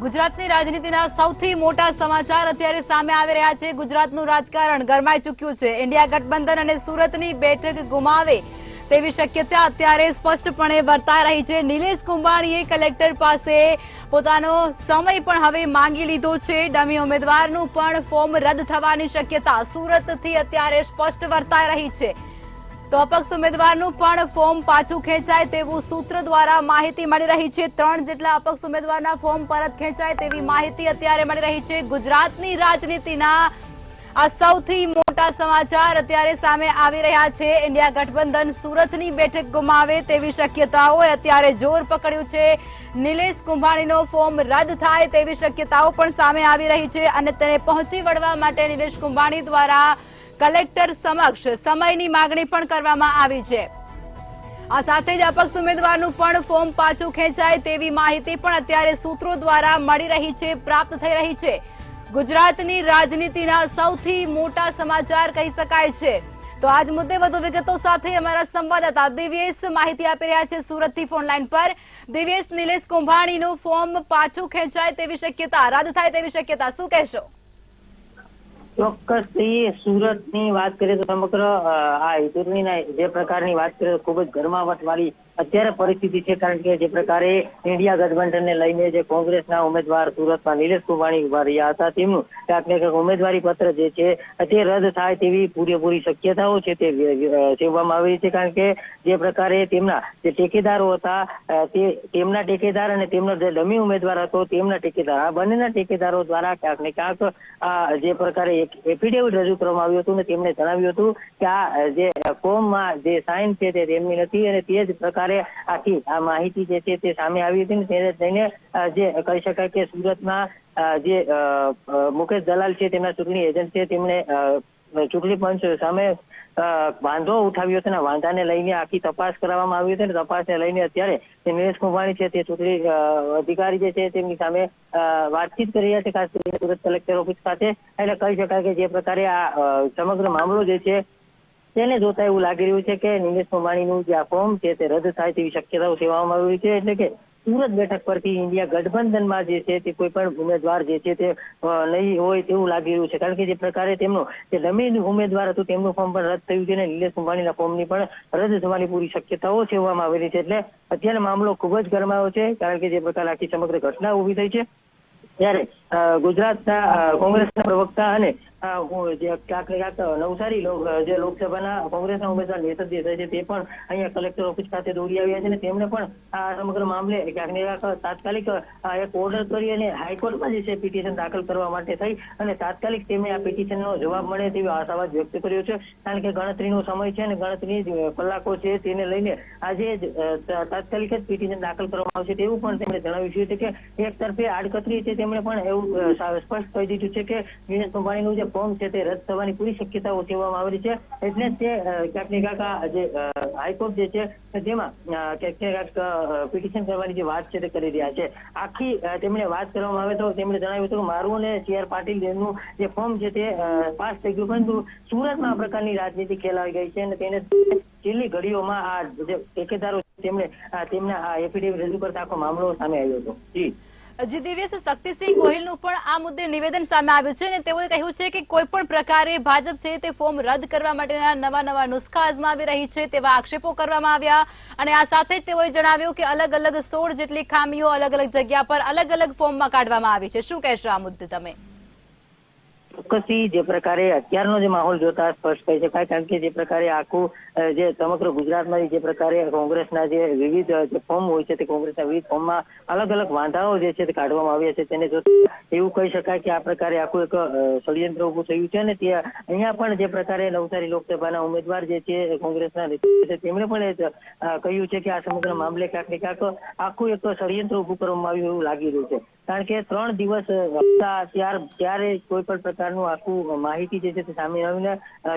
ગુજરાતની રાજનીતિના સૌથી મોટા સમાચાર અત્યારે સામે આવી રહ્યા છે। ગુજરાતનું રાજકારણ ગરમાઈ ચૂક્યું છે। ઇન્ડિયા ગઠબંધન અને સુરતની બેઠક ગુમાવે તેવી શક્યતા અત્યારે સ્પષ્ટપણે વર્તાઈ રહી છે। નિલેશ કુંભાણીએ કલેક્ટર પાસે પોતાનો સમય પણ હવે માંગી લીધો છે। ડમી ઉમેદવારનું પણ ફોર્મ રદ થવાની શક્યતા સુરતથી અત્યારે સ્પષ્ટ વર્તાઈ રહી છે। તો અપક્ષ ઉમેદવારનું પણ ફોર્મ પાછું ખેંચાય તેવું સૂત્ર દ્વારા માહિતી મળી રહી છે। 3 જેટલા અપક્ષ ઉમેદવારના ફોર્મ પરત ખેંચાય તેવી માહિતી અત્યારે મળી રહી છે। ગુજરાતની રાજનીતિના આ સૌથી મોટા સમાચાર અત્યારે સામે આવી રહ્યા છે। ઇન્ડિયા ગઠબંધન સુરતની બેઠક ગુમાવે તેવી શક્યતાઓએ અત્યારે જોર પકડ્યું છે। નિલેશ કુંભાણીનો ફોર્મ રદ થાય તેવી શક્યતાઓ પણ સામે આવી રહી છે અને તેને પહોંચી વળવા માટે નિલેશ કુંભાણી દ્વારા કલેક્ટર સમક્ષ સમયની માંગણી પણ કરવામાં આવી છે। આ સાથે જ અપક્ષ ઉમેદવારનું પણ ફોર્મ પાછું ખેંચાય તેવી માહિતી પણ અત્યારે સૂત્રો દ્વારા મળી રહી છે, પ્રાપ્ત થઈ રહી છે। ગુજરાતની રાજનીતિના સૌથી મોટા સમાચાર કહી શકાય છે। તો આજ મુદ્દે વધુ વિગતો સાથે અમારા સંવાદદાતા દિવ્યેશ માહિતી આપી રહ્યા છે સુરતથી ફોનલાઈન પર। દિવ્યેશ, નિલેશ કુંભાણીનું ફોર્મ પાછું ખેંચાય તેવી શક્યતા, રદ થાય તેવી શક્યતા, શું કહેશો? ચોક્કસથી સુરતની વાત કરીએ તો સમગ્ર આ ચૂંટણીના જે પ્રકારની વાત કરીએ તો ખૂબ જ ગરમાવટ વાળી અત્યારે પરિસ્થિતિ છે। કારણ કે જે પ્રકારે ઇન્ડિયા ગઠબંધનને લઈને જે કોંગ્રેસના ઉમેદવાર સુરતમાં નિલેશ કુંભાણી ઉભા રહ્યા હતા તેમનું ક્યાંક ને ક્યાંક ઉમેદવારી પત્ર જે છે તે રદ થાય તેવી પૂરેપૂરી શક્યતાઓ છે તે સેવવામાં આવી છે। કારણ કે જે પ્રકારે તેમના જે ટેકેદારો હતા તેમના ટેકેદાર અને તેમનો જે ડમી ઉમેદવાર હતો તેમના ટેકેદાર, આ બંનેના ટેકેદારો દ્વારા ક્યાંક ને ક્યાંક જે પ્રકારે એફિડેવિટ રજૂ કરવામાં આવ્યું હતું ને તેમણે જણાવ્યું હતું કે આ જે ફોર્મમાં જે સાઇન છે તે તેમની નથી અને તે જ પ્રકારે આખી આ માહિતી જે છે તે સામે આવી હતી ને તેને લઈને જે કહી શકાય કે સુરતમાં જે મુકેશ દલાલ છે તેમના ચૂંટણી એજન્ટ છે તેમણે ચૂંટણી પંચ સામે વાંધો ઉઠાવ્યો હતો ને વાંધાને લઈને આખી તપાસ કરવામાં આવી હતી ને તપાસને લઈને અત્યારે નિલેશ કુંભાણી છે તે ચૂંટણી અધિકારી જે છે તેમની સામે વાતચીત કરી રહ્યા છે, ખાસ કરીને સુરત કલેક્ટર ઓફિસ ખાતે। એટલે કહી શકાય કે જે પ્રકારે આ સમગ્ર મામલો જે છે તેને જોતા એવું લાગી રહ્યું છે કે નિલેશ કુંભાણીનું જે આ ફોર્મ છે તે રદ થાય તેવી શક્યતાઓ સેવામાં આવી છે। એટલે કે સુરત બેઠક પરથી ઇન્ડિયા ગઠબંધનમાં જે છે તે કોઈ પણ ઉમેદવાર જે છે તે નહીં હોય તેવું લાગી રહ્યું છે। કારણ કે જે પ્રકારે તેમનું જે ડમી ઉમેદવાર હતું તેમનું ફોર્મ પણ રદ થયું છે અને નિલેશ કુંભાણીના ફોર્મની પણ રદ થવાની પૂરી શક્યતાઓ સેવામાં આવેલી છે। એટલે અત્યારે મામલો ખૂબ જ ગરમાયો છે। કારણ કે જે પ્રકારે આખી સમગ્ર ઘટના ઊભી થઈ છે ત્યારે ગુજરાતના કોંગ્રેસના પ્રવક્તા અને ક્યાંક ને ક્યાંક નવસારી જે લોકસભાના કોંગ્રેસના ઉમેદવાર નેતૃત્વ જે છે તે પણ અહીંયા કલેક્ટર ઓફિસ ખાતે દોડી આવ્યા છે અને તેમણે પણ આ સમગ્ર મામલે ક્યાંક ને ક્યાંક તાત્કાલિક એક ઓર્ડર કરી અને હાઈકોર્ટમાં જે છે પિટિશન દાખલ કરવા માટે થઈ અને તાત્કાલિક તેમણે આ પિટિશનનો જવાબ મળે તેવી આશાવાદ વ્યક્ત કર્યો છે। કારણ કે ગણતરીનો સમય છે અને ગણતરીની કલાકો છે તેને લઈને આજે જ તાત્કાલિક જ પિટિશન દાખલ કરવામાં આવશે તેવું પણ તેમણે જણાવ્યું છે કે એક તરફે આડકતરી છે તેમણે પણ એવું સ્પષ્ટ કહી દીધું છે કે નિલેશ કુંભાણીનું જે ફોર્મ છે તે રદ થવાની પૂરી શક્યતાઓ સેવામાં આવેલી છે। એટલે તે ક્યાંક ને ક્યાંક જે હાઈકોર્ટ જે છે તેમાં ક્યાંક ને ક્યાંક પિટિશન કરવાની જે વાત છે તે કરી રહ્યા છે। આખી તેમણે વાત કરવામાં આવે તો તેમણે જણાવ્યું હતું કે મારું અને CR પાટીલ જેમનું જે ફોર્મ છે તે પાસ થઈ ગયું, પરંતુ સુરતમાં આ પ્રકારની રાજનીતિ ખેલાવી ગઈ છે અને તેને છેલ્લી ઘડીઓમાં આ જે ઠેકેદારો તેમણે તેમના આ એફિડેવિટ રજૂ કરતા આખો મામલો સામે આવ્યો હતો। જી દિવ્યેશ, શક્તિસિંહ ગોહિલનું પણ આ મુદ્દે નિવેદન સામે આવ્યું છે અને તેઓએ કહ્યું છે કે કોઈ પણ પ્રકારે ભાજપ છે તે ફોર્મ રદ કરવા માટેના નવા નુસ્ખા અજમાવી રહી છે તેવા આક્ષેપો કરવામાં આવ્યા અને આ સાથે જ તેઓએ જણાવ્યું કે અલગ અલગ 16 જેટલી ખામીઓ અલગ અલગ જગ્યા પર અલગ અલગ ફોર્મમાં કાઢવામાં આવી છે। શું કહેશો આ મુદ્દે તમે? ચોક્કસથી જે પ્રકારે અત્યારનો જે માહોલ જોતા સ્પષ્ટ કહી શકાય। કારણ કે જે પ્રકારે આખું જે સમગ્ર ગુજરાતમાં જે પ્રકારે કોંગ્રેસના જે વિવિધ જે ફોર્મ હોય છે તે કોંગ્રેસના વિવિધ ફોર્મમાં અલગ અલગ વાંધાઓ જે છે તે કાઢવામાં આવ્યા છે તેને જોતા એવું કહી શકાય કે આ પ્રકારે આખું એક ષડયંત્ર ઉભું થયું છે અને તે અહીંયા પણ જે પ્રકારે નવસારી લોકસભાના ઉમેદવાર જે છે કોંગ્રેસના છે તેમણે પણ કહ્યું છે કે આ સમગ્ર મામલે ક્યાંક ને ક્યાંક આખું એક ષડયંત્ર ઉભું કરવામાં આવ્યું એવું લાગી રહ્યું છે। કારણ કે 3 દિવસ ત્યારે કોઈ પણ પ્રકારનું આખું માહિતી જે છે તે સામે આવીને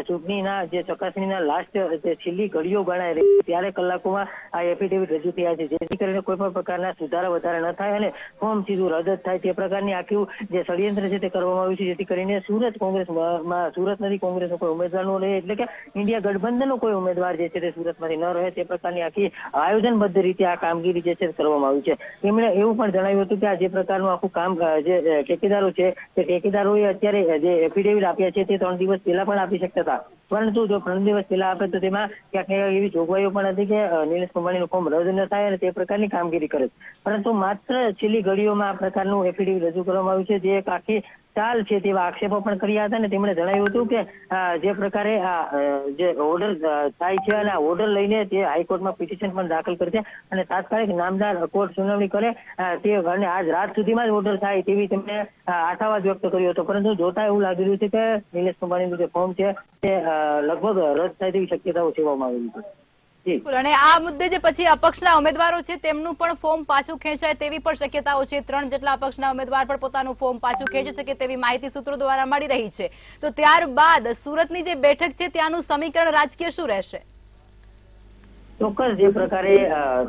ચૂંટણીના જે ચકાસણીના લાસ્ટ જે છેલ્લી ઘડીઓ ગણાય રહી ત્યારે કલાકોમાં આ એફિડેવિટ રજૂ થયા છે, જેથી કરીને કોઈ પણ પ્રકારના સુધારા વધારા ન થાય અને ફોર્મ સીધું રદ જ થાય તે પ્રકારની આખું જે ષડયંત્ર છે તે કરવામાં આવ્યું છે, જેથી કરીને સુરત નથી કોંગ્રેસનો કોઈ ઉમેદવાર ન રહે, એટલે કે ઇન્ડિયા ગઠબંધનનો કોઈ ઉમેદવાર જે છે તે સુરતમાંથી ન રહે તે પ્રકારની આખી આયોજનબદ્ધ રીતે આ કામગીરી જે છે કરવામાં આવી છે। તેમણે એવું પણ જણાવ્યું હતું કે આ જે પ્રકાર પ્રકારનું આખું કામ જે ઠેકેદારો છે તે ઠેકેદારોએ અત્યારે જે એફિડેવિટ આપ્યા છે તે 3 દિવસ પહેલા પણ આપી શકતા હતા, પરંતુ જો 3 દિવસ પહેલા આપે તો તેમાં ક્યાંક એવી જોગવાઈઓ પણ હતી કે નિલેશ કુંભાણીનું ફોર્મ રદ ન થાય અને તે પ્રકારની કામગીરી કરે, પરંતુ માત્ર છેલ્લી ઘડીઓમાં આ પ્રકારનું એફિડેવિટ રજૂ કરવામાં આવ્યું છે, જે એક આખી ચાલ છે તેવા આક્ષેપો પણ કર્યા હતા. અને તેમણે જણાવ્યું હતું કે જે પ્રકારે જે ઓર્ડર થાય છે અને આ ઓર્ડર લઈને તે હાઈકોર્ટમાં પિટિશન પણ દાખલ કરશે અને તાત્કાલિક નામદાર કોર્ટ સુનાવણી કરે તે અને આજ રાત સુધીમાં જ ઓર્ડર થાય તેવી તેમણે આશાવાદ વ્યક્ત કર્યો હતો. પરંતુ જોતા એવું લાગી રહ્યું છે કે નિલેશ કુંભાણીનું જે ફોર્મ છે તે લગભગ રદ થાય તેવી શક્યતાઓ સેવામાં આવેલી છે. અને આ મુદ્દે જે પછી અપક્ષના ઉમેદવારો છે તેમનું પણ ફોર્મ પાછું ખેંચાય તેવી પણ શક્યતાઓ છે. 3 જેટલા અપક્ષના ઉમેદવાર પણ પોતાનું ફોર્મ પાછું ખેંચી શકે તેવી માહિતી સૂત્રો દ્વારા મળી રહી છે. તો ત્યારબાદ સુરતની જે બેઠક છે ત્યાંનું સમીકરણ રાજકીય શું રહેશે? ચોક્કસ જે પ્રકારે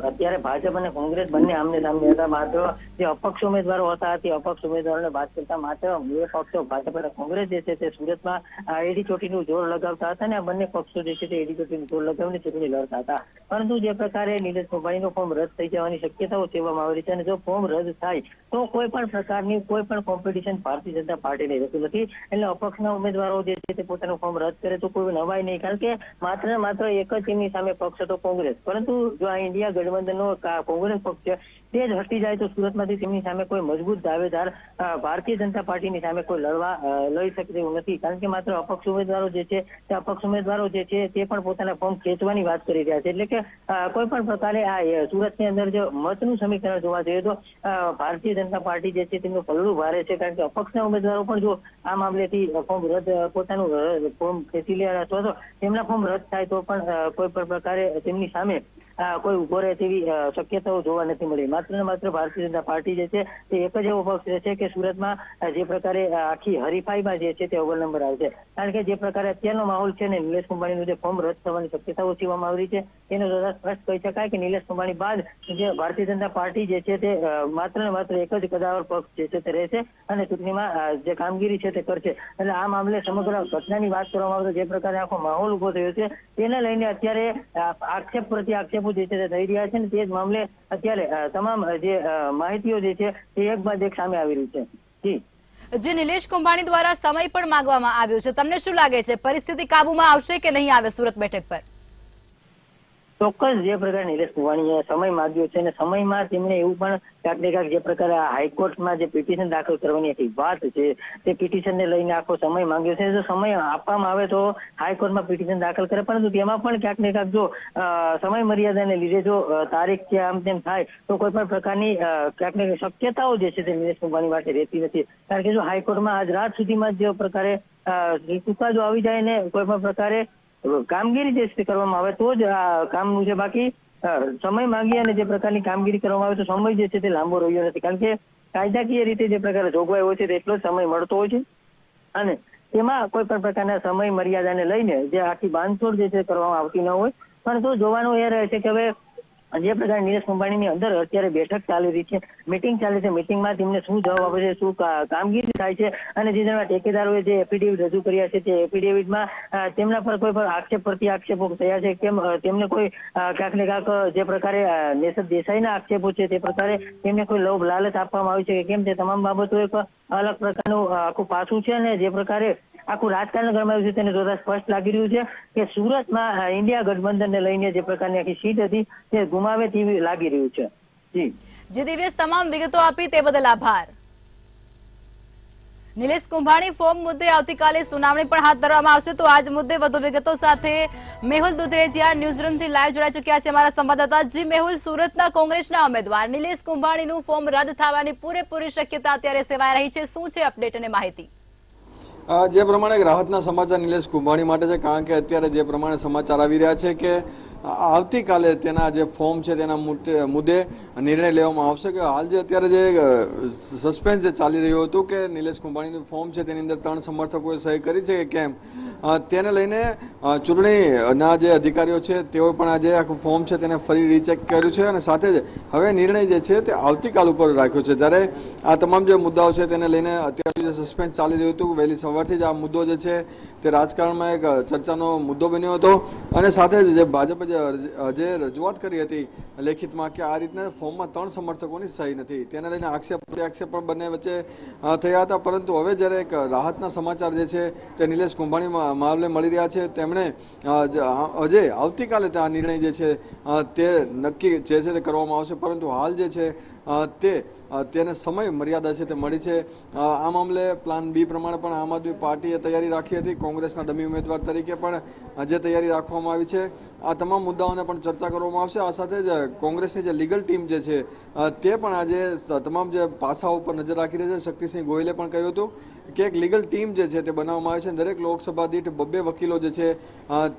અત્યારે ભાજપ અને કોંગ્રેસ બંને આમને સામને હતા, માત્ર જે અપક્ષ ઉમેદવારો હતા તે અપક્ષ ઉમેદવારોને બાદ કરતા માત્ર બે પક્ષો ભાજપ અને કોંગ્રેસ જે છે તે સુરતમાં એડી ચોટીનું જોર લગાવતા હતા અને આ બંને પક્ષો જે છે તે એડી ચોટીનું જોર લગાવીને ચૂંટણી લડતા હતા. પરંતુ જે પ્રકારે નિલેશ કુંભાણીનું ફોર્મ રદ થઈ જવાની શક્યતાઓ સેવામાં આવી છે અને જો ફોર્મ રદ થાય તો કોઈ પણ પ્રકારની કોઈ પણ કોમ્પિટિશન ભારતીય જનતા પાર્ટીને રહેતું નથી. એટલે અપક્ષના ઉમેદવારો જે છે તે પોતાનું ફોર્મ રદ કરે તો કોઈ નવાઈ નહીં, કારણ કે માત્ર ને માત્ર એક જ તેમની સામે પક્ષ હતો કોંગ્રેસ. પરંતુ જો આ ઇન્ડિયા ગઠબંધનનો કોંગ્રેસ પક્ષ છે તે જ હટી જાય તો સુરતમાંથી તેમની સામે કોઈ મજબૂત દાવેદાર ભારતીય જનતા પાર્ટીની સામે કોઈ લઈ શકે તેવું નથી, કારણ કે માત્ર અપક્ષ ઉમેદવારો જે છે તે અપક્ષ ઉમેદવારો જે છે તે પણ પોતાના ફોર્મ ખેંચવાની વાત કરી રહ્યા છે. એટલે કે કોઈ પણ પ્રકારે આ સુરતની અંદર જો મતનું સમીકરણ જોવા જોઈએ તો ભારતીય જનતા પાર્ટી જે છે તેમનું પલડું ભારે છે, કારણ કે અપક્ષના ઉમેદવારો પણ જો આ મામલેથી ફોર્મ રદ પોતાનું ફોર્મ ખેંચી લે અથવા તો તેમના ફોર્મ રદ થાય તો પણ કોઈ પણ પ્રકારે તેમની સામે કોઈ ઉભો રહે તેવી શક્યતાઓ જોવા નથી મળી. માત્ર ને માત્ર ભારતીય જનતા પાર્ટી જે છે તે એક જ એવો પક્ષ છે કે સુરતમાં જે પ્રકારે આખી હરીફાઈમાં જે છે તે અવ્વલ નંબર આવશે, કારણ કે જે પ્રકારે અત્યારનો માહોલ છે ને નિલેશ કુંભાણીનું જે ફોર્મ રદ થવાની શક્યતાઓ સેવામાં આવી છે તેનો દ્વારા સ્પષ્ટ કહી શકાય કે નિલેશ કુંભાણી બાદ જે ભારતીય જનતા પાર્ટી જે છે તે માત્ર ને માત્ર એક જ કદાવર પક્ષ જે છે તે રહેશે અને ચૂંટણીમાં જે કામગીરી છે તે કરશે. એટલે આ મામલે સમગ્ર ઘટનાની વાત કરવામાં આવે તો જે પ્રકારે આખો માહોલ ઉભો થયો છે તેને લઈને અત્યારે આક્ષેપ પ્રતિ આક્ષેપો જે છે તે થઈ રહ્યા છે ને તે જ મામલે અત્યારે તમામ જે માહિતીઓ જે છે તે એક બાદ એક સામે આવી રહી છે. જે નિલેશ કુંભાણી દ્વારા સમય પણ માંગવામાં આવ્યો છે, તમને શું લાગે છે પરિસ્થિતિ કાબુમાં આવશે કે નહીં આવે સુરત બેઠક પર? ચોક્કસ જે પ્રકારે નિલેશ કુંભાણીએ સમય માંગ્યો છે અને સમયમાં તેમણે એવું પણ ક્યાંક ને ક્યાંક જે પ્રકારે હાઈકોર્ટમાં જે પિટિશન દાખલ કરવાની હતી વાત છે તે પિટિશનને લઈને આખો સમય માંગ્યો છે. જો સમય આપવામાં આવે તો હાઈકોર્ટમાં પિટિશન દાખલ કરે, પરંતુ તેમાં પણ ક્યાંક ને ક્યાંક જો સમય મર્યાદાને લીધે જો તારીખ કે આમ તેમ થાય તો કોઈ પણ પ્રકારની ક્યાંક ને શક્યતાઓ જે છે તે નિલેશ કુંભાણી માટે રહેતી નથી, કારણ કે જો હાઈકોર્ટમાં આજ રાત સુધીમાં જે પ્રકારે ચુકાદો આવી જાય ને કોઈ પણ પ્રકારે કામગીરી જે છે કરવામાં આવે તો જ આ કામનું છે, બાકી સમય માંગી અને જે પ્રકારની કામગીરી કરવામાં આવે તો સમય જે છે તે લાંબો રહ્યો નથી, કારણ કે કાયદાકીય રીતે જે પ્રકારે જોગવાઈ હોય છે તેટલો જ સમય મળતો હોય છે અને તેમાં કોઈ પણ પ્રકારના સમય મર્યાદાને લઈને જે આખી બાંધછોડ જે છે કરવામાં આવતી ન હોય. પણ તો જોવાનું એ રહે છે કે હવે જે પ્રકારે નિલેશ કુંભાણીની અંદર અત્યારે બેઠક ચાલી રહી છે, મિટિંગ ચાલે છે, મિટિંગમાં તેમને શું જવાબ આપે છે, શું કામગીરી થાય છે અને જે ઠેકેદારોએ જે એફિડેવિટ રજૂ કર્યા છે તે એફિડેવિટમાં તેમના પર કોઈ પણ આક્ષેપ પ્રતિ આક્ષેપો થયા છે કેમ તેમને કોઈ ક્યાંક ને ક્યાંક જે પ્રકારે નેસદ દેસાઈના આક્ષેપો છે તે પ્રકારે તેમને કોઈ લોભ લાલચ આપવામાં આવી છે કે કેમ, તે તમામ બાબતો એક અલગ પ્રકારનું આખું પાસું છે અને જે પ્રકારે આખું રાજકારણ ગરમાયું છે તેને જોતા સ્પષ્ટ લાગી રહ્યું છે કે સુરતમાં ઇન્ડિયા ગઠબંધનને લઈને જે પ્રકારની આખી સીટ હતી તે ગુમાવે તેવી લાગી રહ્યું છે. જી દિવ્યેશ, તમામ વિગતો આપી તે બદલ આભાર. નિલેશ કુંભાણી ફોર્મ મુદ્દે આવતીકાલે સુનાવણી પણ હાથ ધરવામાં આવશે, તો આજ મુદ્દે વધુ વિગતો સાથે મેહુલ દુધરેજિયા ન્યૂઝરૂમથી લાઈવ જોડાઈ ચુક્યા છે અમારા સંવાદદાતા. જી મેહુલ, સુરતના કોંગ્રેસના ઉમેદવાર નિલેશ કુંભાણીનું ફોર્મ રદ થવાની પૂરેપૂરી શક્યતા અત્યારે સેવાઈ રહી છે, શું છે અપડેટ અને માહિતી? જે પ્રમાણે રાહતના સમાચાર નિલેશ કુંભાણી માટે છે, કારણ કે અત્યારે જે પ્રમાણે સમાચાર આવી રહ્યા છે કે આવતીકાલે તેના જે ફોર્મ છે તેના મુદ્દે નિર્ણય લેવામાં આવશે. કે હાલ જે અત્યારે જે સસ્પેન્સ જે ચાલી રહ્યું હતું કે નિલેશ કુંભાણીનું ફોર્મ છે તેની અંદર 3 સમર્થકોએ સહી કરી છે કે કેમ, તેને લઈને ચૂંટણીના જે અધિકારીઓ છે તેઓ પણ આજે આખું ફોર્મ છે તેને ફરી રીચેક કર્યું છે અને સાથે જ હવે નિર્ણય જે છે તે આવતીકાલ ઉપર રાખ્યો છે. જ્યારે આ તમામ જે મુદ્દાઓ છે તેને લઈને અત્યાર સુધી જે સસ્પેન્સ ચાલી રહ્યું હતું વહેલી સવારથી જ આ મુદ્દો જે છે તે રાજકારણમાં એક ચર્ચાનો મુદ્દો બન્યો હતો અને સાથે જ જે ભાજપે જે રજૂઆત કરી હતી લેખિતમાં કે આ રીતના ફોર્મમાં 3 સમર્થકોની સહી નથી, તેને લઈને આક્ષેપ પણ બંને વચ્ચે થયા હતા. પરંતુ હવે જ્યારે એક રાહતના સમાચાર જે છે તે નિલેશ કુંભાણી મામલે મળી રહ્યા છે. તેમણે હજે આવતીકાલે આ નિર્ણય જે છે તે નક્કી જે છે તે કરવામાં આવશે, પરંતુ હાલ જે છે તેને સમય મર્યાદા છે તે મળી છે. આ મામલે પ્લાન બી પ્રમાણે પણ આમ આદમી પાર્ટીએ તૈયારી રાખી હતી. કોંગ્રેસના ડમી ઉમેદવાર તરીકે પણ જે તૈયારી રાખવામાં આવી છે. આ તમામ મુદ્દાઓને પણ ચર્ચા કરવામાં આવશે. આ સાથે જ કોંગ્રેસની જે લીગલ ટીમ જે છે તે પણ આજે તમામ જે પાસાઓ પર નજર રાખી રહી છે. શક્તિસિંહ ગોયલે પણ કહ્યું હતું કે એક લીગલ ટીમ જે છે તે બનાવવામાં આવી છે. દરેક લોકસભા દીઠ 2 વકીલો જે છે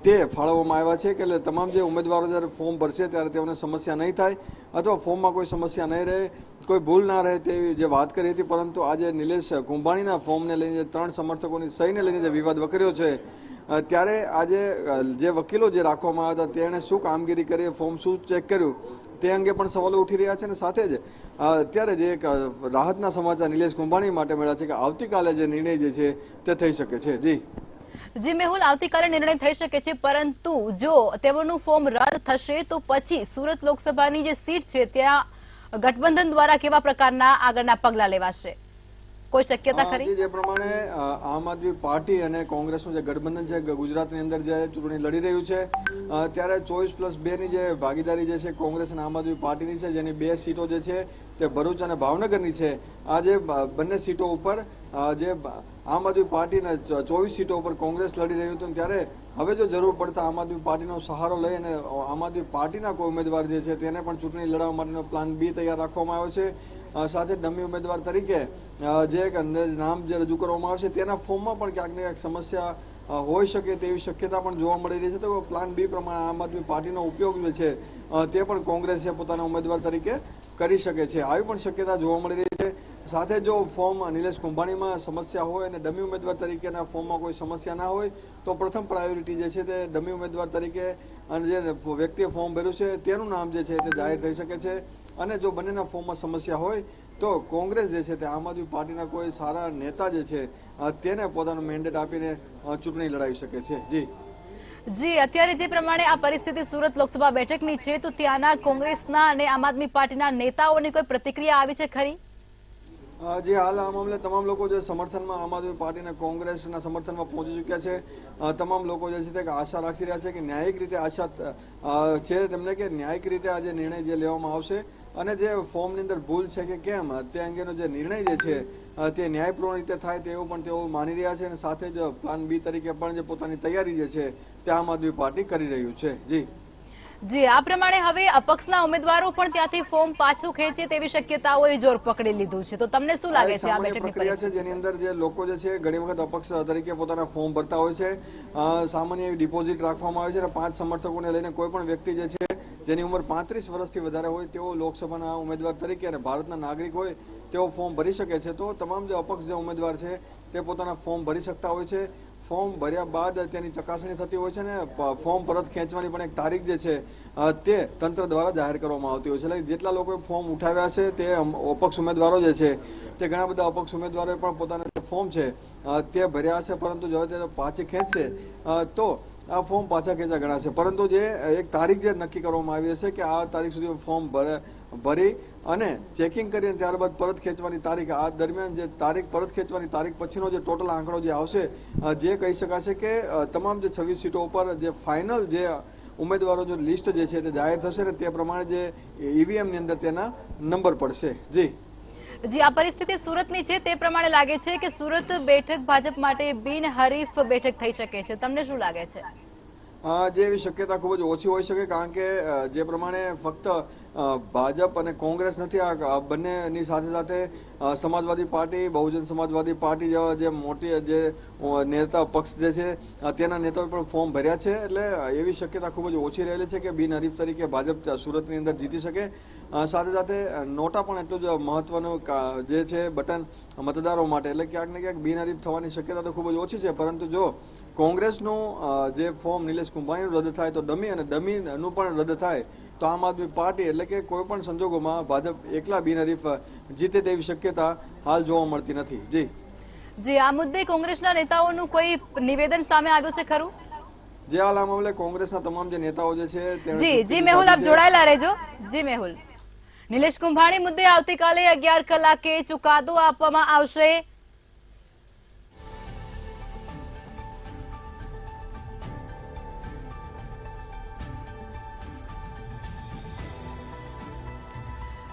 તે ફાળવવામાં આવ્યા છે કે તમામ જે ઉમેદવારો જ્યારે ફોર્મ ભરશે ત્યારે તેઓને સમસ્યા નહીં થાય અથવા ફોર્મમાં કોઈ સમસ્યા નહીં રહે, કોઈ ભૂલ ના રહે તેવી જે વાત કરી હતી. પરંતુ આજે નિલેશ કુંભાણીના ફોર્મને લઈને 3 સમર્થકોની સહીને લઈને જે વિવાદ વકર્યો છે ત્યારે આજે જે વકીલો જે રાખવામાં આવ્યા હતા તેણે શું કામગીરી કરી, ફોર્મ શું ચેક કર્યું તે અંગે પણ સવાલો ઉઠી રહ્યા છે. અને સાથે જ અત્યારે જે એક રાહતના સમાચાર નિલેશ કુંભાણી માટે મળ્યા છે કે આવતીકાલે જે નિર્ણય જે છે તે થઈ શકે છે. જી મેહુલ, આવતીકાલે નિર્ણય થઈ શકે છે, પરંતુ જો તેમનું ફોર્મ રદ થશે તો પછી સુરત લોકસભાની જે સીટ છે ત્યાં ગઠબંધન દ્વારા કેવા પ્રકારના આગળના પગલા લેવાશે, કોઈ શક્યતા ખરી? જે પ્રમાણે આમ આદમી પાર્ટી અને કોંગ્રેસનું જે ગઠબંધન છે ગુજરાતની અંદર જે ચૂંટણી લડી રહ્યું છે ત્યારે 24+2 ની જે ભાગીદારી જે છે કોંગ્રેસ અને આમ આદમી પાર્ટીની છે, જેની 2 સીટો જે છે તે ભરૂચ અને ભાવનગરની છે. આ જે બંને સીટો ઉપર જે આમ આદમી પાર્ટીના 24 સીટો ઉપર કોંગ્રેસ લડી રહ્યું હતું, ત્યારે હવે જો જરૂર પડતા આમ આદમી પાર્ટીનો સહારો લઈ અને આમ આદમી પાર્ટીના કોઈ ઉમેદવાર જે છે તેને પણ ચૂંટણી લડવા માટેનો પ્લાન બી તૈયાર રાખવામાં આવ્યો છે. સાથે ડમી ઉમેદવાર તરીકે જે નામ જે રજૂ કરવામાં આવશે તેના ફોર્મમાં પણ ક્યાંક ને ક્યાંક સમસ્યા હોઈ શકે તેવી શક્યતા પણ જોવા મળી રહી છે. તો પ્લાન બી પ્રમાણે આમ આદમી પાર્ટીનો ઉપયોગ જે છે તે પણ કોંગ્રેસે પોતાના ઉમેદવાર તરીકે કરી શકે છે, આવી પણ શક્યતા જોવા મળી રહી છે. સાથે જો ફોર્મ નિલેશ કુંભાણીમાં સમસ્યા હોય અને ડમી ઉમેદવાર તરીકેના ફોર્મમાં કોઈ સમસ્યા ના હોય તો પ્રથમ પ્રાયોરિટી જે છે તે ડમી ઉમેદવાર તરીકે અને જે વ્યક્તિએ ફોર્મ ભર્યું છે તેનું નામ જે છે તે જાહેર થઈ શકે છે. અને જો બંનેના ફોર્મમાં સમસ્યા હોય તો કોંગ્રેસ જે છે તે આમ આદમી પાર્ટીના કોઈ સારા નેતા જે છે તેને પોતાનો મેન્ડેટ આપીને ચૂંટણી લડાવી શકે છે. જી, અત્યારે જે પ્રમાણે આ પરિસ્થિતિ સુરત લોકસભા બેઠકની છે તો ત્યાંના કોંગ્રેસના અને આમ આદમી પાર્ટીના નેતાઓની કોઈ પ્રતિક્રિયા આવી છે ખરી? જે હાલ આ મામલે તમામ લોકો જે સમર્થનમાં આમ આદમી પાર્ટી અને કોંગ્રેસના સમર્થનમાં પહોંચી ચૂક્યા છે. તમામ લોકો જે છે તે આશા રાખી રહ્યા છે કે ન્યાયિક રીતે આશા છે તેમને કે ન્યાયિક રીતે આ જે નિર્ણય જે લેવામાં આવશે અને જે ફોર્મની અંદર ભૂલ છે કે કેમ તે અંગેનો જે નિર્ણય જે છે તે ન્યાયપૂર્ણ રીતે થાય તેવું પણ તેઓ માની રહ્યા છે. અને સાથે જ પ્લાન બી તરીકે પણ જે પોતાની તૈયારી જે છે તે આમ આદમી પાર્ટી કરી રહ્યું છે. જી, આ પ્રમાણે હવે અપક્ષના ઉમેદવારો પણ ત્યાંથી ફોર્મ પાછું ખેંચે તેવી શક્યતાઓએ જોર પકડી લીધું છે. તો તમને શું લાગે છે આ બેઠકની પ્રક્રિયા છે જેની અંદર જે લોકો જે છે ઘણી વખત અપક્ષ તરીકે પોતાના ફોર્મ ભરતા હોય છે, સામાન્ય એવી ડિપોઝિટ રાખવામાં આવે છે અને 5 સમર્થકોને લઈને કોઈ પણ વ્યક્તિ જે છે જેની ઉંમર 35 વર્ષથી વધારે હોય તેઓ લોકસભાના ઉમેદવાર તરીકે અને ભારતના નાગરિક હોય તેઓ ફોર્મ ભરી શકે છે. તો તમામ જે અપક્ષ જે ઉમેદવાર છે તે પોતાના ફોર્મ ભરી શકતા હોય છે. ફોર્મ ભર્યા બાદ તેની ચકાસણી થતી હોય છે અને ફોર્મ પરત ખેંચવાની પણ એક તારીખ જે છે તે તંત્ર દ્વારા જાહેર કરવામાં આવતી હોય છે. એટલે જેટલા લોકોએ ફોર્મ ઉઠાવ્યા છે તે અપક્ષ ઉમેદવારો જે છે તે ઘણા બધા અપક્ષ ઉમેદવારોએ પણ પોતાના ફોર્મ છે તે ભર્યા હશે, પરંતુ જો તે પાછી ખેંચશે તો આ ફોર્મ પાછા ખેંચા ગણાશે. પરંતુ જે એક તારીખ જે નક્કી કરવામાં આવી હશે કે આ તારીખ સુધી ફોર્મ ભરી અને ચેકિંગ કરીને ત્યારબાદ પરત ખેંચવાની તારીખ, આ દરમિયાન જે તારીખ પરત ખેંચવાની તારીખ પછીનો જે ટોટલ આંકડો જે આવશે જે કહી શકાશે કે તમામ જે 26 સીટો ઉપર જે ફાઇનલ જે ઉમેદવારો જો લિસ્ટ જે છે તે જાહેર થશે ને તે પ્રમાણે જે ઈવીએમની અંદર તેના નંબર પડશે. જી, આ પરિસ્થિતિ સુરતની છે તે પ્રમાણે લાગે છે કે સુરત બેઠક ભાજપ માટે બિનહરીફ બેઠક થઈ શકે છે. તમને શું લાગે છે? જે એવી શક્યતા ખૂબ જ ઓછી હોઈ શકે, કારણ કે જે પ્રમાણે ફક્ત ભાજપ અને કોંગ્રેસ નથી, આ બંનેની સાથે સાથે સમાજવાદી પાર્ટી, બહુજન સમાજવાદી પાર્ટી જેવા જે મોટી જે નેતા પક્ષ જે છે તેના નેતાઓએ પણ ફોર્મ ભર્યા છે. એટલે એવી શક્યતા ખૂબ જ ઓછી રહેલી છે કે બિનહરીફ તરીકે ભાજપ સુરતની અંદર જીતી શકે. સાથે સાથે નોટા પણ એટલું જ મહત્વનું જે છે બટન મતદારો માટે, એટલે ક્યાંક ને ક્યાંક બિનહરીફ થવાની શક્યતા તો ખૂબ જ ઓછી છે. પરંતુ જો કોંગ્રેસનું જે ફોર્મ નિલેશ કુંભાણીનું રદ થાય તો ડમી અને ડમીનું પણ રદ થાય તો આમ આદમી પાર્ટી એટલે કે કોઈ પણ સંજોગોમાં ભાજપ એકલા બિનહરીફ જીતે તેવી શક્યતા હાલ જોવા મળતી નથી. જી, આ મુદ્દે કોંગ્રેસના નેતાઓનું કોઈ નિવેદન સામે આવ્યું છે ખરું? જે હાલ આ મામલે કોંગ્રેસના તમામ જે નેતાઓ જે છે જી મેહુલ આપ જોડાયેલા રહેજો. જી મેહુલ, નિલેશ કુંભાણી મુદ્દે આવતીકાલે 11 કલાકે ચુકાદો આપવામાં આવશે.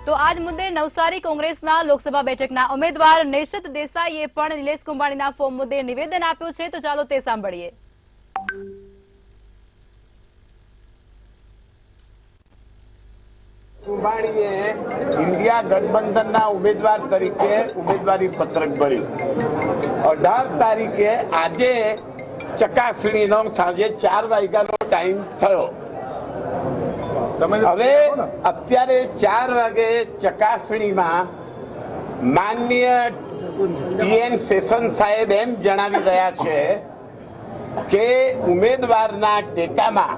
તો આજ મુદ્દે નવસારી કોંગ્રેસના લોકસભા બેઠકના ઉમેદવાર નેશત દેસાઈએ પણ નિલેશ કુંભાણીના ફોર્મ મુદ્દે નિવેદન આપ્યું છે. તો ચાલો તે સાંભળીએ. કુંભાણીએ ઇન્ડિયા ગઠબંધનના ઉમેદવાર તરીકે ઉમેદવારી પત્રક ભર્યું. 18 તારીખે આજે ચકાસણીનો સાંજે 4 વાગ્યાનો ટાઈમ થયો. હવે અત્યારે 4 વાગે ચકાસણીમાં માનનીય TN સેશન સાહેબ એમ જણાવી રહ્યા છે કે ઉમેદવારના ટેકામાં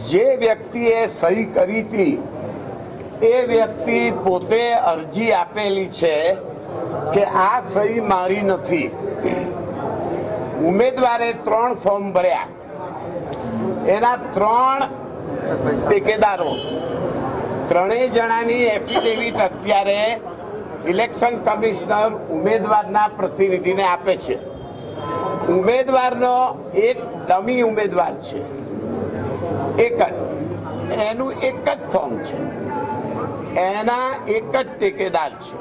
જે વ્યક્તિએ સહી કરી હતી એ વ્યક્તિ પોતે અરજી આપેલી છે કે આ સહી મારી નથી. ઉમેદવારે 3 ફોર્મ ભર્યા. એના 3 ટેકેદારો, 3 જણાની એફિડેવિટ અત્યારે ઇલેક્શન કમિશનર ઉમેદવારના પ્રતિનિધિને આપે છે. ઉમેદવારનો એક ડમી ઉમેદવાર છે, એનું એક જ ફોર્મ છે, એના એક જ ટેકેદાર છે.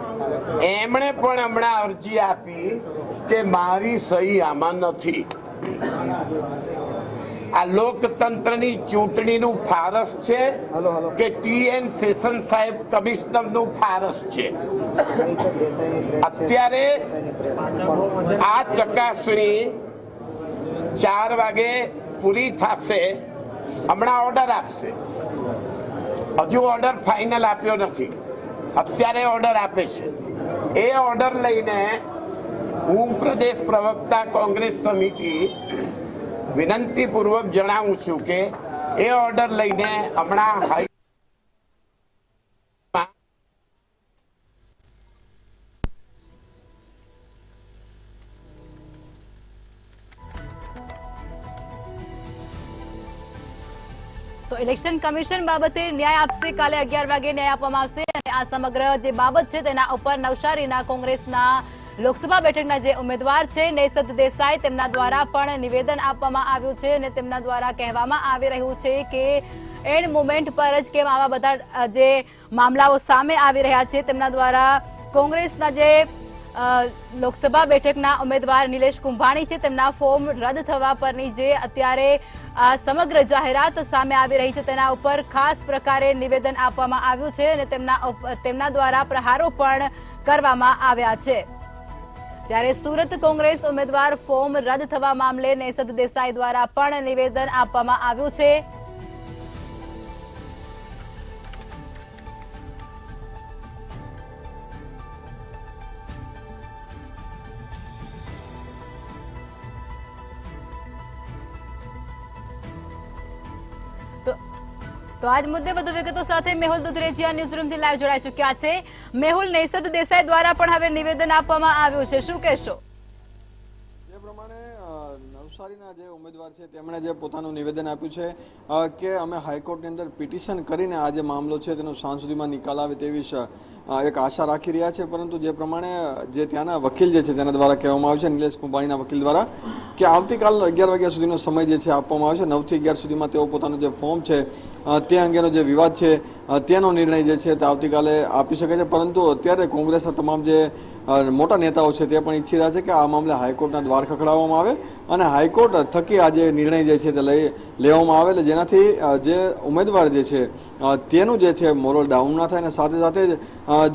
એમણે પણ હમણાં અરજી આપી કે મારી સહી આમાં નથી. આ લોકતંત્રની ચૂંટણીનું ફારસ છે કે TN સેશન સાહેબ કમિશનરનું ફારસ છે? અત્યારે આ ચકાસણી 4 વાગે પૂરી થશે. હમણાં ઓર્ડર આપશે. હજુ ઓર્ડર ફાઇનલ આપ્યો નથી. અત્યારે ઓર્ડર આપે છે. એ ઓર્ડર લઈને હું પ્રદેશ પ્રવક્તા કોંગ્રેસ સમિતિ વિનંતી પૂર્વક જણાવું છું કે એ ઓર્ડર લઈને હમણાં તો ઇલેક્શન કમિશન બાબતે ન્યાય આપશે. કાલે 11 વાગે ન્યાય આપવામાં આવશે અને આ સમગ્ર જે બાબત છે તેના ઉપર નવસારીના કોંગ્રેસના લોકસભા બેઠકના જે ઉમેદવાર છે નેશત દેસાઈ, તેમના દ્વારા પણ નિવેદન આપવામાં આવ્યું છે અને તેમના દ્વારા કહેવામાં આવી રહ્યું છે કે એન્ડ મોમેન્ટ પર જ કેમ આવા બધા જે મામલાઓ સામે આવી રહ્યા છે. તેમના દ્વારા કોંગ્રેસના જે લોકસભા બેઠકના ઉમેદવાર નિલેશ કુંભાણી છે તેમના ફોર્મ રદ થવા પરની જે અત્યારે સમગ્ર જાહેરાત સામે આવી રહી છે તેના ઉપર ખાસ પ્રકારે નિવેદન આપવામાં આવ્યું છે અને તેમના દ્વારા પ્રહારો પણ કરવામાં આવ્યા છે. ત્યારે સુરત કોંગ્રેસ ઉમેદવાર ફોર્મ રદ થવા મામલે નેશત દેસાઈ દ્વારા પણ નિવેદન આપવામાં આવ્યું છે. તો આજ મુદ્દે વધુ વિગતો સાથે મેહુલ દુધરેજિયા ન્યૂઝરૂમથી લાઈવ જોડાઈ ચૂક્યા છે. મેહુલ, નેશત દેસાઈ દ્વારા પણ હવે નિવેદન આપવામાં આવ્યું છે, શું કહેશો? જે પ્રમાણે નવસારીના જે ઉમેદવાર છે તેમણે જે પોતાનું નિવેદન આપ્યું છે કે અમે હાઈકોર્ટની અંદર પિટિશન કરીને આ જે મામલો છે તેનો સાંજ સુધીમાં નિકાલ આવે તેવી એક આશા રાખી રહ્યા છે. પરંતુ જે પ્રમાણે જે ત્યાંના વકીલ જે છે તેના દ્વારા કહેવામાં આવ્યું છે, નિલેશ કુંભાણીના વકીલ દ્વારા, કે આવતીકાલ 11 વાગ્યા સુધીનો સમય જે છે આપવામાં આવે છે. 9 થી 11 સુધીમાં તેઓ પોતાનું જે ફોર્મ છે તે અંગેનો જે વિવાદ છે તેનો નિર્ણય જે છે તે આવતીકાલે આપી શકે છે. પરંતુ અત્યારે કોંગ્રેસના તમામ જે મોટા નેતાઓ છે તે પણ ઈચ્છી રહ્યા છે કે આ મામલે હાઈકોર્ટના દ્વાર ખખડાવવામાં આવે અને હાઈકોર્ટ થકી આ જે નિર્ણય જે છે તે લેવામાં આવે, જેનાથી જે ઉમેદવાર જે છે તેનું જે છે મોરલ ડાઉન ના થાય અને સાથે સાથે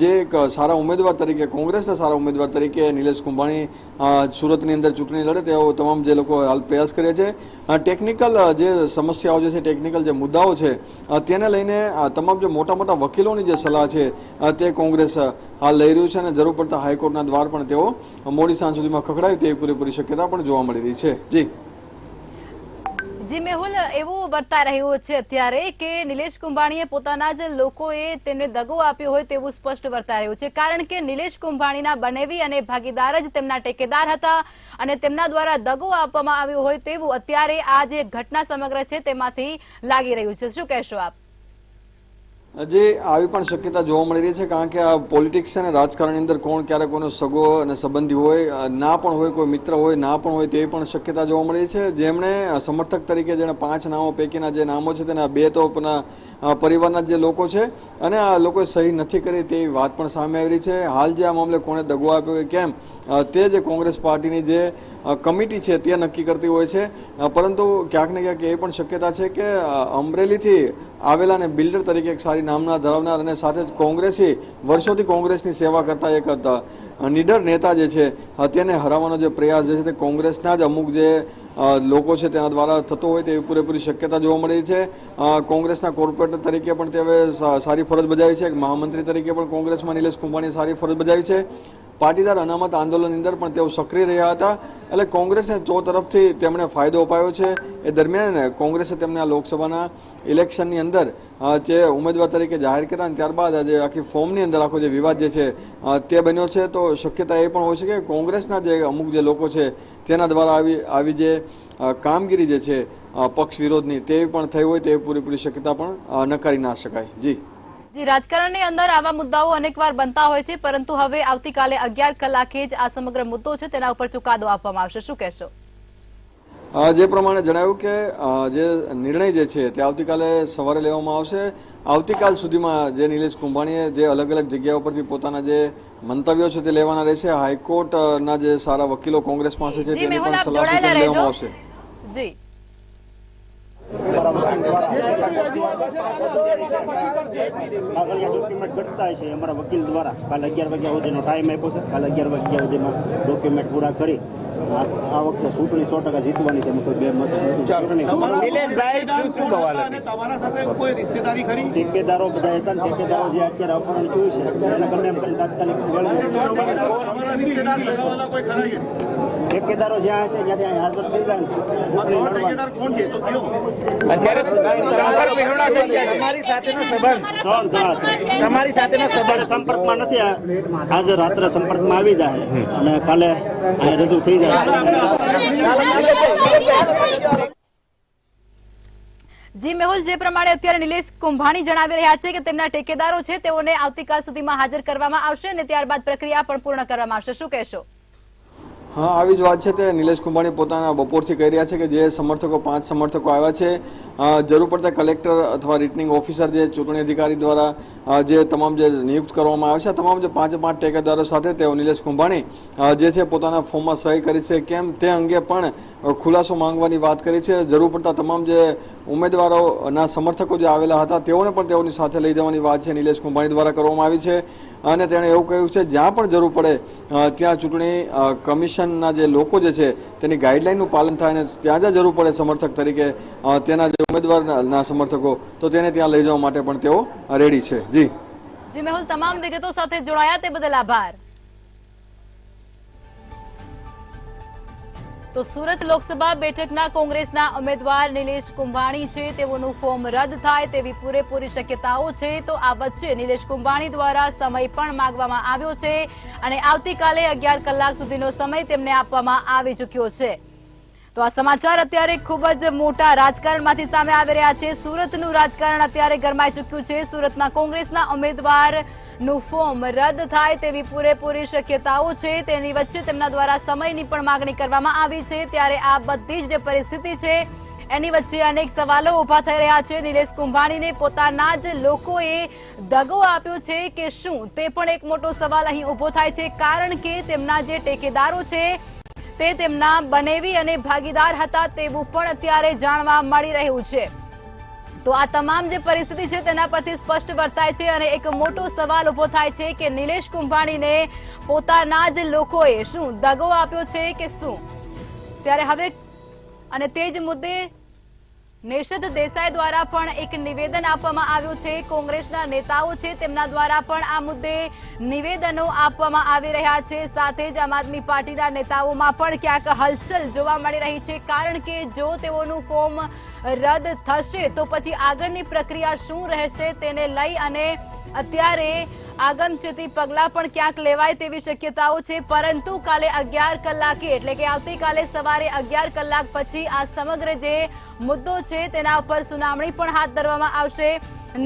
જે એક સારા ઉમેદવાર તરીકે, કોંગ્રેસના સારા ઉમેદવાર તરીકે નિલેશ કુંભાણી સુરતની અંદર ચૂંટણી લડે તેઓ તમામ જે લોકો હાલ પ્રયાસ કરે છે. ટેકનિકલ જે સમસ્યાઓ જે છે, ટેકનિકલ જે મુદ્દાઓ છે તેને લઈને તમામ જે મોટા મોટા વકીલોની જે સલાહ છે તે કોંગ્રેસ હાલ લઈ રહ્યું છે અને જરૂર પડતા હાઈકોર્ટના દ્વાર પણ તેઓ મોડી સાંજ સુધીમાં ખખડાવે તેવી પૂરેપૂરી શક્યતા પણ જોવા મળી રહી છે. જી મેહુલ, એવું વર્તાઈ રહ્યું છે અત્યારે કે નિલેશ કુંભાણીએ પોતાના જ લોકોએ તેમને દગો આપ્યો હોય તેવું સ્પષ્ટ વર્તાઈ રહ્યું છે, કારણ કે નિલેશ કુંભાણીના બનેવી અને ભાગીદાર જ તેમના ટેકેદાર હતા અને તેમના દ્વારા દગો આપવામાં આવ્યો હોય તેવું અત્યારે આ જે ઘટના સમગ્ર છે તેમાંથી લાગી રહ્યું છે. શું કહેશો આપ? જે આવી પણ શક્યતા જોવા મળી રહી છે, કારણ કે આ પોલિટિક્સ અને રાજકારણની અંદર કોણ ક્યારે કોઈનો સગો અને સંબંધી હોય, ના પણ હોય, કોઈ મિત્ર હોય, ના પણ હોય, તેવી પણ શક્યતા જોવા મળી છે. જેમણે સમર્થક તરીકે જેને 5 નામો પૈકીના જે નામો છે તેના 2 તો પરિવારના જે લોકો છે અને આ લોકોએ સહી નથી કરી તેવી વાત પણ સામે આવી રહી છે. હાલ જે આ મામલે કોણે દગો આપ્યો કે કેમ તે જે કોંગ્રેસ પાર્ટીની જે કમિટી છે તે નક્કી કરતી હોય છે, પરંતુ ક્યાંક ને ક્યાંક એ પણ શક્યતા છે કે અમરેલીથી આવેલા અને બિલ્ડર તરીકે એક સારી નામના ધરાવનાર અને સાથે જ કોંગ્રેસી વર્ષોથી કોંગ્રેસની સેવા કરતા એક નીડર નેતા જે છે તેને હરાવવાનો જે પ્રયાસ જે છે તે કોંગ્રેસના જ અમુક જે લોકો છે તેના દ્વારા થતો હોય તેવી પૂરેપૂરી શક્યતા જોવા મળી છે. કોંગ્રેસના કોર્પોરેટર તરીકે પણ તે હવે સારી ફરજ બજાવી છે, મહામંત્રી તરીકે પણ કોંગ્રેસમાં નિલેશ કુંભાણીએ સારી ફરજ બજાવી છે. પાટીદાર અનામત આંદોલનની અંદર પણ તેઓ સક્રિય રહ્યા હતા, એટલે કોંગ્રેસને ચો તરફથી તેમણે ફાયદો અપાયો છે. એ દરમિયાન કોંગ્રેસે તેમને આ લોકસભાના ઇલેક્શનની અંદર જે ઉમેદવાર તરીકે જાહેર કર્યા અને ત્યારબાદ આજે આખી ફોર્મની અંદર આખો જે વિવાદ જે છે તે બન્યો છે. તો શક્યતા એ પણ હોય છે કે કોંગ્રેસના જે અમુક જે લોકો છે તેના દ્વારા આવી જે કામગીરી જે છે પક્ષ વિરોધની તેવી પણ થઈ હોય તેવી પૂરેપૂરી શક્યતા પણ નકારી ના શકાય. જી, રાજકારણની અંદર આવા મુદ્દાઓ અનેકવાર બનતા હોય છે, પરંતુ હવે આવતીકાલે 11 કલાકે જ આ સમગ્ર મુદ્દો છે તેના ઉપર ચુકાદો આપવામાં આવશે. શું કહેશો? જે પ્રમાણે જણાવ્યું કે જે નિર્ણય જે છે તે આવતીકાલે સવારે લેવામાં આવશે. આવતીકાલ સુધીમાં જે નિલેશ કુંભાણીએ જે અલગ અલગ જગ્યાઓ પરથી પોતાના જે મંતવ્યો છે તે લેવાના રહેશે. હાઈકોર્ટના જે સારા વકીલો કોંગ્રેસ પાસે છે તેની પણ સલાહ લેવામાં આવશે. જી, ડોક્યુમેન્ટ ઘટતા છે અમારા વકીલ દ્વારા કાલે 11 વાગ્યા સુધીનો ટાઈમ આપ્યો છે. કાલે 11 વાગ્યા સુધીમાં ડોક્યુમેન્ટ પૂરા કરી આ વખતે ચૂંટણી 100% જીતવાની છે. કોઈ બે મત ઠેકેદારો બધા હતા ને ઠેકેદારો જે અત્યારે અપહરણ જોયું છે એના કરીને એમ કરીને તાત્કાલિક ઠેકેદારો જ્યાં હશે ત્યાંથી હાજર થઈ જાય. તમારી સાથેનો સંબંધ સંપર્કમાં નથી, હાજર રાત્રે સંપર્કમાં આવી જાય અને કાલે રજૂ થઈ જાય. જી મેહુલ, જે પ્રમાણે અત્યારે નિલેશ કુંભાણી જણાવી રહ્યા છે કે તેમના ટેકેદારો છે તેઓને આવતીકાલ સુધીમાં હાજર કરવામાં આવશે અને ત્યારબાદ પ્રક્રિયા પણ પૂર્ણ કરવામાં આવશે. શું કહેશો? હા, આવી જ વાત છે તે નિલેશ કુંભાણી પોતાના બપોરથી કહી રહ્યા છે કે જે સમર્થકો 5 સમર્થકો આવ્યા છે, જરૂર પડતા કલેક્ટર અથવા રિટર્નિંગ ઓફિસર જે ચૂંટણી અધિકારી દ્વારા જે તમામ જે નિયુક્ત કરવામાં આવે છે તમામ જે 5 ટેકેદારો સાથે તેઓ નિલેશ કુંભાણી જે છે પોતાના ફોર્મમાં સહી કરી છે કેમ તે અંગે પણ ખુલાસો માંગવાની વાત કરી છે. જરૂર પડતા તમામ જે ઉમેદવારોના સમર્થકો જે આવેલા હતા તેઓને પણ તેઓની સાથે લઈ જવાની વાત છે નિલેશ કુંભાણી દ્વારા કરવામાં આવી છે. અને તેણે એવું કહ્યું છે જ્યાં પણ જરૂર પડે ત્યાં ચૂંટણી કમિશનના જે લોકો જે છે તેની ગાઈડલાઈનનું પાલન થાય અને ત્યાં જ્યાં જરૂર પડે સમર્થક તરીકે તેના જે ઉમેદવારના સમર્થકો તો તેને ત્યાં લઈ જવા માટે પણ તેઓ રેડી છે. જી મેહુલ, તમામ વિગતો સાથે જોડાયા તે બદલ આભાર. તો સુરત લોકસભા બેઠકના કોંગ્રેસના ઉમેદવાર નિલેશ કુંભાણી છે તેઓનું ફોર્મ રદ થાય તેવી પૂરેપૂરી શક્યતાઓ છે. તો આ વચ્ચે નિલેશ કુંભાણી દ્વારા સમય પણ માંગવામાં આવ્યો છે અને આવતીકાલે 11 કલાક સુધીનો સમય તેમને આપવામાં આવી ચૂક્યો છે. તો આ સમાચાર અત્યારે ખૂબ જ મોટા રાજકારણમાંથી સામે આવી રહ્યા છે. સુરતનું રાજકારણ અત્યારે ગરમાઈ ચૂક્યું છે. સુરતના કોંગ્રેસના ઉમેદવારનું ફોર્મ રદ થાય તેવી પૂરેપૂરી શક્યતાઓ છે. તેની વચ્ચે તેમના દ્વારા સમયની પણ માંગણી કરવામાં આવી છે. ત્યારે આ બધી જ જે પરિસ્થિતિ છે એની વચ્ચે અનેક સવાલો ઉભા થઈ રહ્યા છે. નિલેશ કુંભાણીને પોતાના જ લોકોએ દગો આપ્યો છે કે શું, તે પણ એક મોટો સવાલ અહીં ઉભો થાય છે, કારણ કે તેમના જે ટેકેદારો છે તે તેમના બનેવી અને ભાગીદાર હતા તેવું પણ અત્યારે જાણવા મળી રહ્યું છે. તો આ તમામ જે પરિસ્થિતિ છે તેના પરથી સ્પષ્ટ વર્તાય છે અને એક મોટો સવાલ ઉભો થાય છે કે નિલેશ કુંભાણીને પોતાના જ લોકોએ શું દગો આપ્યો છે કે શું. ત્યારે હવે અને તે જ મુદ્દે નિશિત દેસાઈ દ્વારા પણ એક નિવેદન આપવામાં આવ્યું છે. કોંગ્રેસના નેતાઓ છે તેમના દ્વારા પણ આ મુદ્દે નિવેદનો આપવામાં આવી રહ્યા છે. સાથે જ આમ આદમી પાર્ટીના નેતાઓમાં પણ ક્યાંક હલચલ જોવા મળી રહી છે, કારણ કે જો તેઓનું ફોર્મ રદ થશે તો પછી આગળની પ્રક્રિયા શું રહેશે તેને લઈ અને અત્યારે આગમચેતી પગલાં પણ ક્યાંક લેવાય તેવી શક્યતાઓ છે. પરંતુ કાલે 11 કલાકે એટલે કે આવતીકાલે સવારે 11 કલાક પછી આ સમગ્ર જે મુદ્દો છે તેના ઉપર સુનાવણી પણ હાથ ધરવામાં આવશે.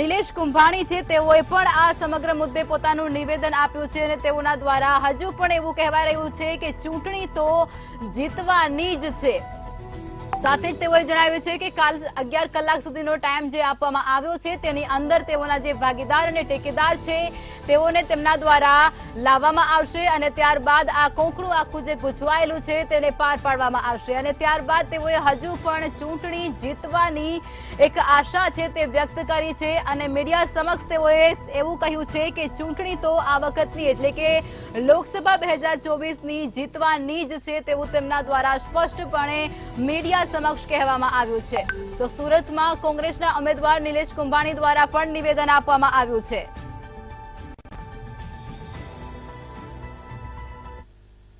નિલેશ કુંભાણી છે તેઓએ પણ આ સમગ્ર મુદ્દે પોતાનું નિવેદન આપ્યું છે અને તેઓના દ્વારા હજુ પણ એવું કહેવાય રહ્યું છે કે ચૂંટણી તો જીતવાની જ છે. સાથે જ તેઓએ જણાવ્યું છે કે કાલ 11 કલાક સુધીનો ટાઈમ જે આપવામાં આવ્યો છે તેની અંદર તેઓના જે ભાગીદાર અને ટેકેદાર છે તેઓને તેમના દ્વારા લાવવામાં આવશે અને ત્યારબાદ આ કોંકણું આખું જે ગૂંચવાયેલું છે તેને પાર પાડવામાં આવશે અને ત્યારબાદ તેઓએ હજુ પણ ચૂંટણી જીતવાની એક આશા છે તે વ્યક્ત કરી છે અને મીડિયા સમક્ષ તેઓએ એવું કહ્યું છે કે ચૂંટણી તો આ વખતની એટલે કે લોકસભા 2024ની જીતવાની જ છે તેવું તેમના દ્વારા સ્પષ્ટપણે મીડિયા સમક્ષ કહેવામાં આવ્યું છે. તો સુરતમાં કોંગ્રેસના ઉમેદવાર નિલેશ કુંભાણી દ્વારા પણ નિવેદન આપવામાં આવ્યું છે.